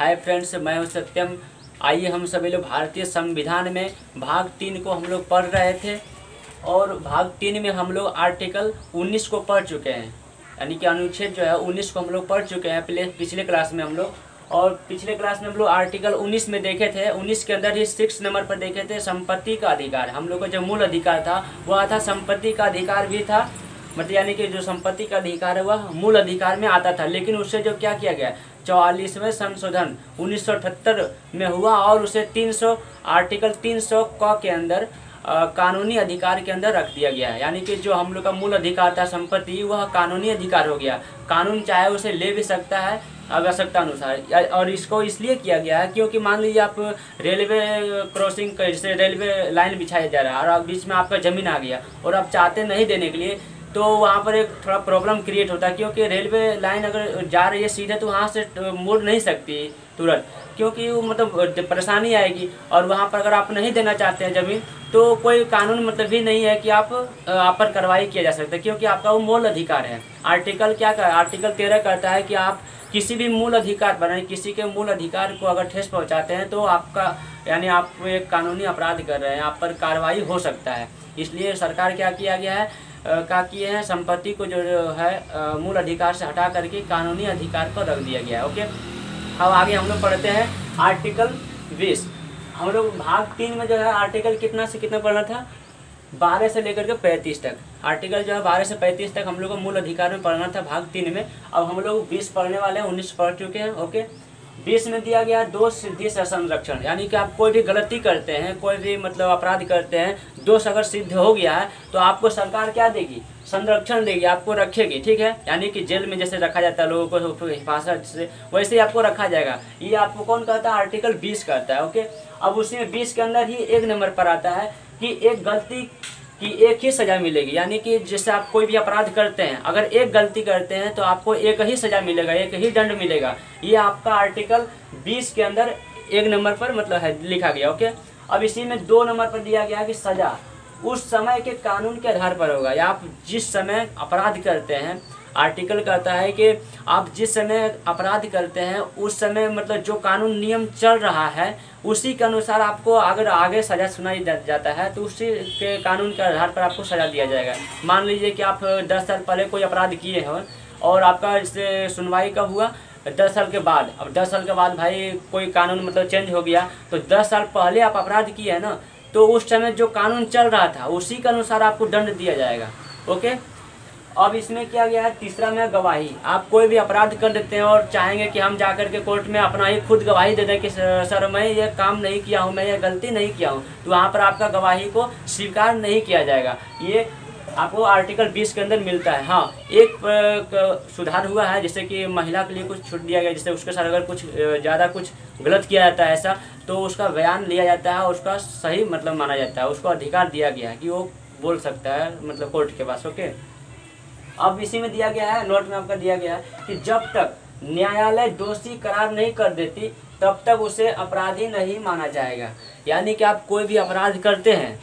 Hi friends, मैं हूं सत्यम। आइए हम सभी लोग भारतीय संविधान में भाग 3 को हम लोग पढ़ रहे थे और भाग 3 में हम लोग आर्टिकल 19 को पढ़ चुके हैं, यानी कि अनुच्छेद जो है 19 को हम लोग पढ़ चुके हैं पिछले क्लास में हम लोग। और पिछले क्लास में हम लोग आर्टिकल 19 में देखे थे, 19 के अंदर ही 6 नंबर पर देखे थे संपत्ति का अधिकार। हम लोग का जो मूल अधिकार था वह था संपत्ति का अधिकार भी था, मतलब यानी कि जो संपत्ति का अधिकार है वह मूल अधिकार में आता था। लेकिन उससे जो क्या किया गया, 44वें संशोधन 1978 में हुआ और उसे आर्टिकल 300 क के अंदर कानूनी अधिकार के अंदर रख दिया गया है। यानी कि जो हम लोग का मूल अधिकार था संपत्ति, वह कानूनी अधिकार हो गया। कानून चाहे उसे ले भी सकता है आवश्यकता अनुसार। और इसको इसलिए किया गया है क्योंकि मान लीजिए आप रेलवे क्रॉसिंग जैसे रेलवे लाइन बिछाया जा रहा है और बीच में आपका ज़मीन आ गया और आप चाहते नहीं देने के लिए, तो वहाँ पर एक थोड़ा प्रॉब्लम क्रिएट होता है। क्योंकि रेलवे लाइन अगर जा रही है सीधे तो वहाँ से मुड़ नहीं सकती तुरंत, क्योंकि वो मतलब परेशानी आएगी। और वहाँ पर अगर आप नहीं देना चाहते हैं ज़मीन तो कोई कानून मतलब भी नहीं है कि आप पर कार्रवाई किया जा सकता है, क्योंकि आपका वो मूल अधिकार है। आर्टिकल क्या कर आर्टिकल 13 कहता है कि आप किसी भी मूल अधिकार पर, किसी के मूल अधिकार को अगर ठेस पहुँचाते हैं तो आपका यानी आप एक कानूनी अपराध कर रहे हैं, आप पर कार्रवाई हो सकता है। इसलिए सरकार क्या किया गया है क्या किए हैं, संपत्ति को जो है मूल अधिकार से हटा करके कानूनी अधिकार पर रख दिया गया है। ओके, अब आगे हम लोग पढ़ते हैं आर्टिकल 20। हम लोग भाग 3 में जो है आर्टिकल कितना से कितना पढ़ना था, 12 से लेकर के 35 तक। आर्टिकल जो है 12 से 35 तक हम लोग को मूल अधिकार में पढ़ना था भाग 3 में। अब हम लोग 20 पढ़ने वाले हैं, 19 पढ़ चुके हैं। ओके, 20 में दिया गया दोष सिद्धि से संरक्षण, यानी कि आप कोई भी गलती करते हैं, कोई भी मतलब अपराध करते हैं, दोष अगर सिद्ध हो गया है तो आपको सरकार क्या देगी, संरक्षण देगी, आपको रखेगी। ठीक है, यानी कि जेल में जैसे रखा जाता है लोगों को हिफाजत से, वैसे ही आपको रखा जाएगा। ये आपको कौन कहता है, आर्टिकल 20 कहता है। ओके, अब उसी में 20 के अंदर ही 1 नंबर पर आता है कि एक गलती की एक ही सज़ा मिलेगी। यानी कि जैसे आप कोई भी अपराध करते हैं, अगर एक गलती करते हैं तो आपको एक ही सज़ा मिलेगा, एक ही दंड मिलेगा। ये आपका आर्टिकल 20 के अंदर 1 नंबर पर मतलब है लिखा गया। ओके, अब इसी में 2 नंबर पर दिया गया कि सज़ा उस समय के कानून के आधार पर होगा, या आप जिस समय अपराध करते हैं। आर्टिकल कहता है कि आप जिस समय अपराध करते हैं उस समय मतलब जो कानून नियम चल रहा है उसी के अनुसार आपको अगर आगे सज़ा सुनाई जाता है तो उसी के कानून के आधार पर आपको सज़ा दिया जाएगा। मान लीजिए कि आप 10 साल पहले कोई अपराध किए हैं और आपका इससे सुनवाई कब हुआ, 10 साल के बाद। अब 10 साल के बाद भाई कोई कानून मतलब चेंज हो गया, तो 10 साल पहले आप अपराध किए हैं ना, तो उस समय जो कानून चल रहा था उसी के अनुसार आपको दंड दिया जाएगा। ओके, अब इसमें क्या गया है, तीसरा में गवाही। आप कोई भी अपराध कर देते हैं और चाहेंगे कि हम जाकर के कोर्ट में अपना ही खुद गवाही दे दें कि सर मैं ये काम नहीं किया हूँ, मैं ये गलती नहीं किया हूँ, तो वहाँ पर आपका गवाही को स्वीकार नहीं किया जाएगा। ये आपको आर्टिकल 20 के अंदर मिलता है। हाँ, एक सुधार हुआ है, जैसे कि महिला के लिए कुछ छूट दिया गया, जिससे उसके साथ अगर कुछ ज़्यादा कुछ गलत किया जाता है ऐसा, तो उसका बयान लिया जाता है और उसका सही मतलब माना जाता है, उसको अधिकार दिया गया है कि वो बोल सकता है मतलब कोर्ट के पास। ओके, अब इसी में दिया गया है, नोट में आपका दिया गया है कि जब तक न्यायालय दोषी करार नहीं कर देती तब तक उसे अपराधी नहीं माना जाएगा। यानी कि आप कोई भी अपराध करते हैं,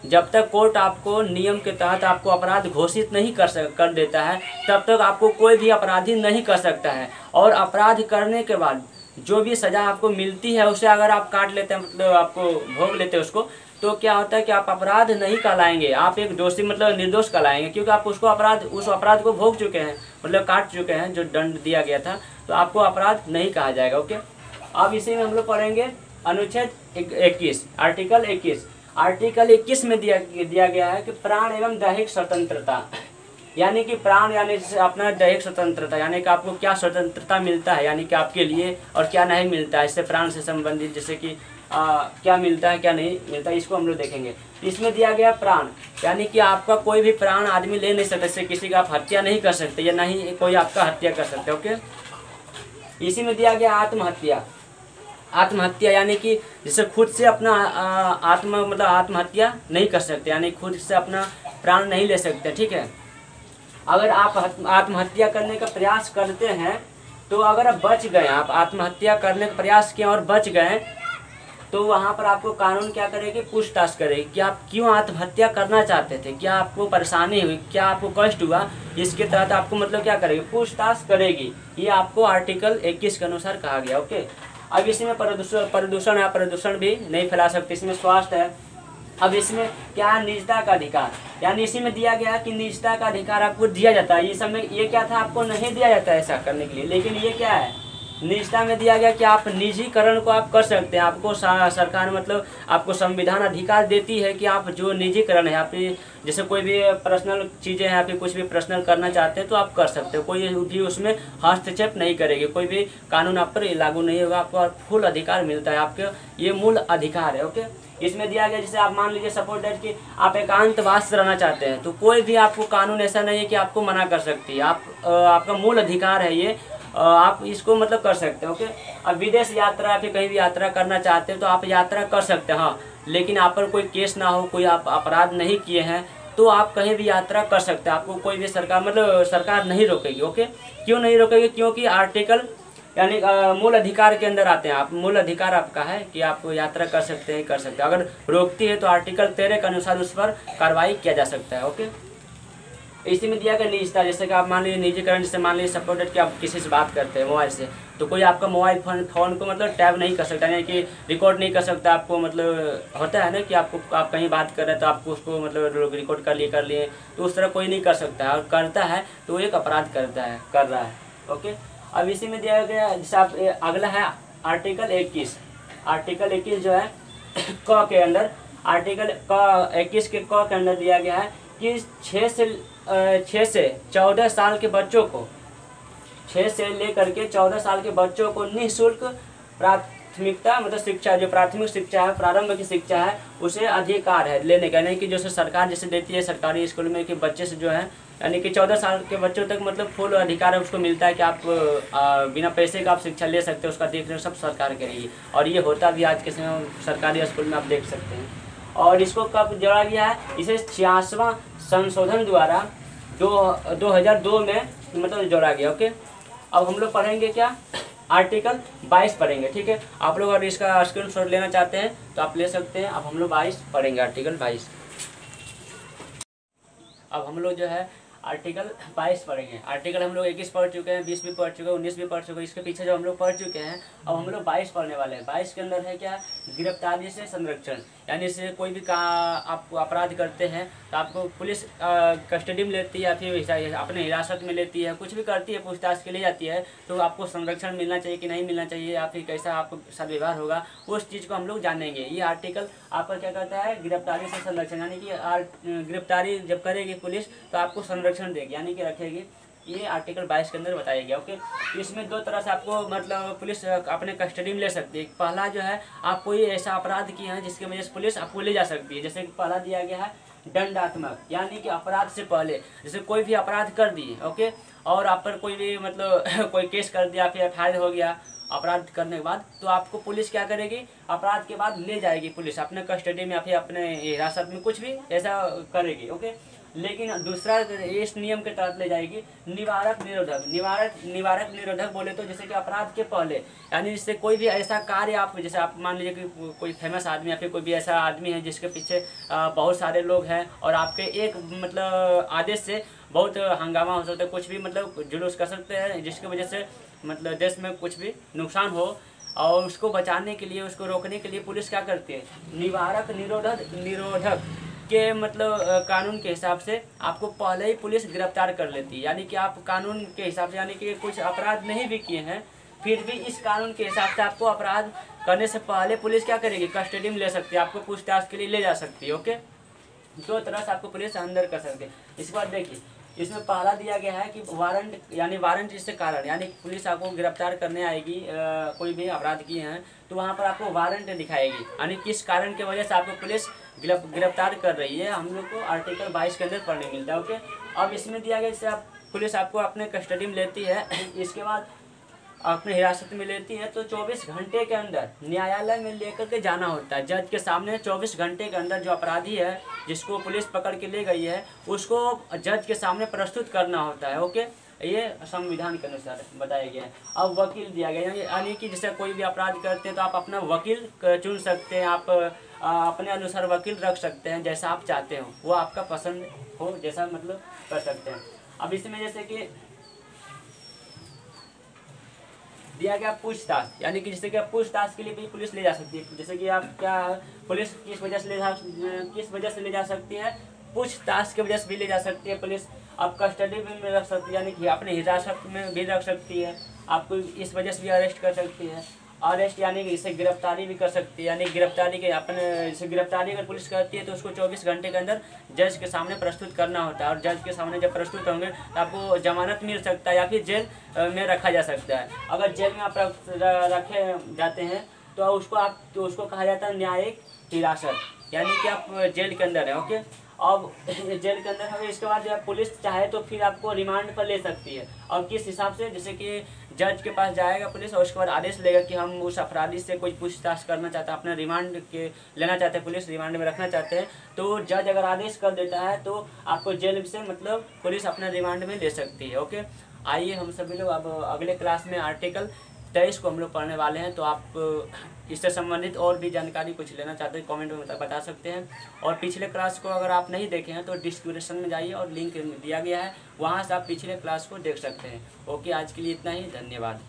जब तक कोर्ट आपको नियम के तहत आपको अपराध घोषित नहीं कर देता है तब तक आपको कोई भी अपराधी नहीं कर सकता है। और अपराध करने के बाद जो भी सज़ा आपको मिलती है उसे अगर आप काट लेते हैं, मतलब आपको भोग लेते हैं उसको, तो क्या होता है कि आप अपराध नहीं कहलाएंगे, आप एक दोषी मतलब निर्दोष कहलाएंगे, क्योंकि आप उस अपराध को भोग चुके हैं, मतलब काट चुके हैं जो दंड दिया गया था, तो आपको अपराध नहीं कहा जाएगा। ओके, अब इसी में हम लोग पढ़ेंगे अनुच्छेद 21, आर्टिकल 21। आर्टिकल 21 में दिया गया है कि प्राण एवं दैहिक स्वतंत्रता, यानी कि प्राण यानी अपना दैहिक स्वतंत्रता, यानी कि आपको क्या स्वतंत्रता मिलता है, यानी कि आपके लिए, और क्या नहीं मिलता है इससे प्राण से संबंधित, जैसे कि क्या मिलता है क्या नहीं मिलता, इसको हम लोग देखेंगे। इसमें दिया गया प्राण, यानी कि आपका कोई भी प्राण आदमी ले नहीं सकता, इससे किसी का आप हत्या नहीं कर सकते या नहीं कोई आपका हत्या कर सकते। ओके, इसी में दिया गया आत्महत्या। आत्महत्या यानी कि जैसे खुद से अपना आत्महत्या नहीं कर सकते, यानी खुद से अपना प्राण नहीं ले सकते। ठीक है, अगर आप आत्महत्या करने का प्रयास करते हैं तो अगर आप बच गए, आप आत्महत्या करने का प्रयास किए और बच गए, तो वहाँ पर आपको कानून क्या करेगी, पूछताछ करेगी कि आप क्यों आत्महत्या करना चाहते थे, क्या आपको परेशानी हुई, क्या आपको कष्ट हुआ, इसके तहत आपको मतलब क्या करेगी, पूछताछ करेगी। ये आपको आर्टिकल 21 के अनुसार कहा गया। ओके, अब इसमें प्रदूषण है, प्रदूषण भी नहीं फैला सकते। इसमें स्वास्थ्य है। अब इसमें क्या है, निजता का अधिकार, यानी इसी में दिया गया है कि निजता का अधिकार आपको दिया जाता है। ये सब में ये क्या था, आपको नहीं दिया जाता है ऐसा करने के लिए, लेकिन ये क्या है, निजता में दिया गया कि आप निजीकरण को आप कर सकते हैं। आपको सरकार मतलब आपको संविधान अधिकार देती है कि आप जो निजीकरण है, आप जैसे कोई भी पर्सनल चीज़ें हैं, आप कुछ भी पर्सनल करना चाहते हैं तो आप कर सकते हो, कोई भी उसमें हस्तक्षेप नहीं करेगी, कोई भी कानून आप पर लागू नहीं होगा, आपको फुल अधिकार मिलता है, आपके ये मूल अधिकार है। ओके, इसमें दिया गया जैसे आप मान लीजिए सपोज दैट कि आप एकांतवास रहना चाहते हैं तो कोई भी आपको कानून ऐसा नहीं है कि आपको मना कर सकती है। आपका मूल अधिकार है ये, आप इसको मतलब कर सकते हैं। ओके, अब विदेश यात्रा फिर कहीं भी यात्रा करना चाहते हैं तो आप यात्रा कर सकते हैं, हाँ, लेकिन आप पर कोई केस ना हो, कोई आप अपराध नहीं किए हैं तो आप कहीं भी यात्रा कर सकते हैं। आपको कोई भी सरकार नहीं रोकेगी। ओके, क्यों नहीं रोकेगी, क्योंकि आर्टिकल यानी मूल अधिकार के अंदर आते हैं आप। मूल अधिकार आपका है कि आप यात्रा कर सकते हैं, अगर रोकती है तो आर्टिकल 13 के अनुसार उस पर कार्रवाई किया जा सकता है। ओके, इसी में दिया गया निजता, जैसे कि आप मान लीजिए निजीकरण, जैसे मान लीजिए सपोर्टेड कि आप किसी से बात करते हैं मोबाइल से, तो कोई आपका मोबाइल फ़ोन को मतलब टैब नहीं कर सकता, यानी कि रिकॉर्ड नहीं कर सकता। आपको मतलब होता है ना कि आप कहीं बात कर रहे हैं तो आपको उसको मतलब रिकॉर्ड कर लिए, तो उस तरह कोई नहीं कर सकता है, और करता है तो वो एक अपराध कर रहा है। ओके, अब इसी में दिया गया जैसे आप अगला है आर्टिकल 21। आर्टिकल 21 जो है क के अंदर, आर्टिकल 21 के क के अंदर दिया गया है कि 6 से 14 साल के बच्चों को, 6 से लेकर के 14 साल के बच्चों को निःशुल्क प्राथमिकता मतलब शिक्षा, जो प्राथमिक शिक्षा है, प्रारंभ की शिक्षा है, उसे अधिकार है लेने का। नहीं कि जैसे सरकार जैसे देती है सरकारी स्कूल में कि बच्चे से जो है यानी कि 14 साल के बच्चों तक मतलब फुल अधिकार है, उसको मिलता है कि आप बिना पैसे का आप शिक्षा ले सकते हो, उसका देख रेख सब सरकार करेगी। और ये होता भी आज के समय सरकारी स्कूल में आप देख सकते हैं। और इसको कब जोड़ा गया है, इसे 66वां संशोधन द्वारा 2002 में मतलब जोड़ा गया। ओके, अब हम लोग पढ़ेंगे क्या, आर्टिकल 22 पढ़ेंगे। ठीक है, आप लोग अगर इसका स्क्रीनशॉट लेना चाहते हैं तो आप ले सकते हैं। अब हम लोग 22 पढ़ेंगे, आर्टिकल 22। अब हम लोग जो है आर्टिकल 22 पढ़ेंगे। आर्टिकल हम लोग 21 पढ़ चुके हैं, 20 भी पढ़ चुके हैं, 19 भी पढ़ चुके हैं, इसके पीछे जो हम लोग पढ़ चुके हैं। अब हम लोग 22 पढ़ने वाले हैं। 22 के अंदर है क्या, गिरफ्तारी से संरक्षण, यानी इससे कोई भी आप अपराध करते हैं तो आपको पुलिस कस्टडी में लेती है या फिर अपने हिरासत में लेती है, कुछ भी करती है, पूछताछ के लिए जाती है, तो आपको संरक्षण मिलना चाहिए कि नहीं मिलना चाहिए, या फिर कैसा आपको साथ व्यवहार होगा, उस चीज़ को हम लोग जानेंगे। ये आर्टिकल आपका क्या कहता है, गिरफ्तारी से संरक्षण, यानी कि गिरफ्तारी जब करेगी पुलिस तो आपको संरक्षण देगी, यानी कि रखेगी। ये आर्टिकल 22 के अंदर बताया गया। ओके, इसमें दो तरह से आपको मतलब पुलिस अपने कस्टडी में ले सकती है। पहला जो है, आप कोई ऐसा अपराध किए हैं जिसकी वजह से पुलिस आपको ले जा सकती है। जैसे कि पहला दिया गया है दंडात्मक, यानी कि अपराध से पहले, जैसे कोई भी अपराध कर दिए, ओके, और आप पर कोई भी मतलब कोई केस कर दिया, फिर FIR हो गया अपराध करने के बाद, तो आपको पुलिस क्या करेगी, अपराध के बाद ले जाएगी पुलिस अपने कस्टडी में या फिर अपने हिरासत में, कुछ भी ऐसा करेगी। ओके, लेकिन दूसरा इस नियम के तहत ले जाएगी निवारक निरोधक। निवारक निरोधक बोले तो जैसे कि अपराध के पहले, यानी इससे कोई भी ऐसा कार्य आप, जैसे आप मान लीजिए कि कोई फेमस आदमी या फिर कोई भी ऐसा आदमी है जिसके पीछे बहुत सारे लोग हैं, और आपके एक मतलब आदेश से बहुत हंगामा हो सकता है, कुछ भी मतलब जुलूस कर सकते हैं, जिसकी वजह से मतलब देश में कुछ भी नुकसान हो, और उसको बचाने के लिए, उसको रोकने के लिए पुलिस क्या करती है, निवारक निरोधक के मतलब कानून के हिसाब से आपको पहले ही पुलिस गिरफ्तार कर लेती है। यानी कि आप कानून के हिसाब से, यानी कि कुछ अपराध नहीं भी किए हैं, फिर भी इस कानून के हिसाब से आपको अपराध करने से पहले पुलिस क्या करेगी, कस्टडी में ले सकती है, आपको पूछताछ के लिए ले जा सकती है। ओके, दो तरह से आपको पुलिस अंदर कर सकती है। इसके बाद देखिए, इसमें पहला दिया गया है कि वारंट, यानी वारंट जिससे कारण, यानी पुलिस आपको गिरफ्तार करने आएगी, कोई भी अपराध किए हैं तो वहाँ पर आपको वारंट दिखाएगी, यानी किस कारण की वजह से आपको पुलिस गिरफ्तार कर रही है, हम लोग को आर्टिकल 22 के अंदर पढ़ने मिलता है। ओके, अब इसमें दिया गया जैसे पुलिस आपको अपने कस्टडी में लेती है, इसके बाद अपने हिरासत में लेती है, तो 24 घंटे के अंदर न्यायालय में लेकर के जाना होता है, जज के सामने। 24 घंटे के अंदर जो अपराधी है जिसको पुलिस पकड़ के ले गई है, उसको जज के सामने प्रस्तुत करना होता है। ओके, ये संविधान के अनुसार बताया गया है। अब वकील दिया गया है, यानी कि जैसे कोई भी अपराध करते हैं तो आप अपना वकील चुन सकते हैं, आप अपने अनुसार वकील रख सकते हैं, जैसा आप चाहते हो, वो आपका पसंद हो जैसा मतलब कर सकते हैं। अब इसमें जैसे कि दिया गया पूछताछ, यानी कि जैसे कि पूछताछ के लिए भी पुलिस ले जा सकती है। जैसे कि आप क्या पुलिस किस वजह से ले जा सकती है, पूछताछ की वजह से भी ले जा सकती है पुलिस। आप कस्टडी में रख सकती है, यानी कि अपने हिरासत में भी रख सकती है। आपको इस वजह से भी अरेस्ट कर सकती है। अरेस्ट यानी कि इसे गिरफ्तारी भी कर सकती है, यानी गिरफ्तारी के अपने इसे गिरफ्तारी अगर पुलिस करती है तो उसको 24 घंटे के अंदर जज के सामने प्रस्तुत करना होता है। और जज के सामने जब प्रस्तुत होंगे तो आपको जमानत मिल सकता है या फिर जेल में रखा जा सकता है। अगर जेल में आप रखे जाते हैं तो उसको कहा जाता है न्यायिक हिरासत, यानी कि आप जेल के अंदर हैं। ओके, अब जेल के अंदर है। इसके बाद जब पुलिस चाहे तो फिर आपको रिमांड पर ले सकती है। और किस हिसाब से, जैसे कि जज के पास जाएगा पुलिस और उसके बाद आदेश लेगा कि हम उस अपराधी से कोई पूछताछ करना चाहते हैं, अपना रिमांड के लेना चाहते हैं, पुलिस रिमांड में रखना चाहते हैं, तो जज अगर आदेश कर देता है तो आपको जेल से मतलब पुलिस अपना रिमांड में ले सकती है। ओके, आइए हम सभी लोग अब अगले क्लास में आर्टिकल 23 को हम लोग पढ़ने वाले हैं। तो आप इससे संबंधित और भी जानकारी कुछ लेना चाहते हैं कमेंट में बता सकते हैं। और पिछले क्लास को अगर आप नहीं देखे हैं तो डिस्क्रिप्शन में जाइए और लिंक दिया गया है, वहाँ से आप पिछले क्लास को देख सकते हैं। ओके, आज के लिए इतना ही, धन्यवाद।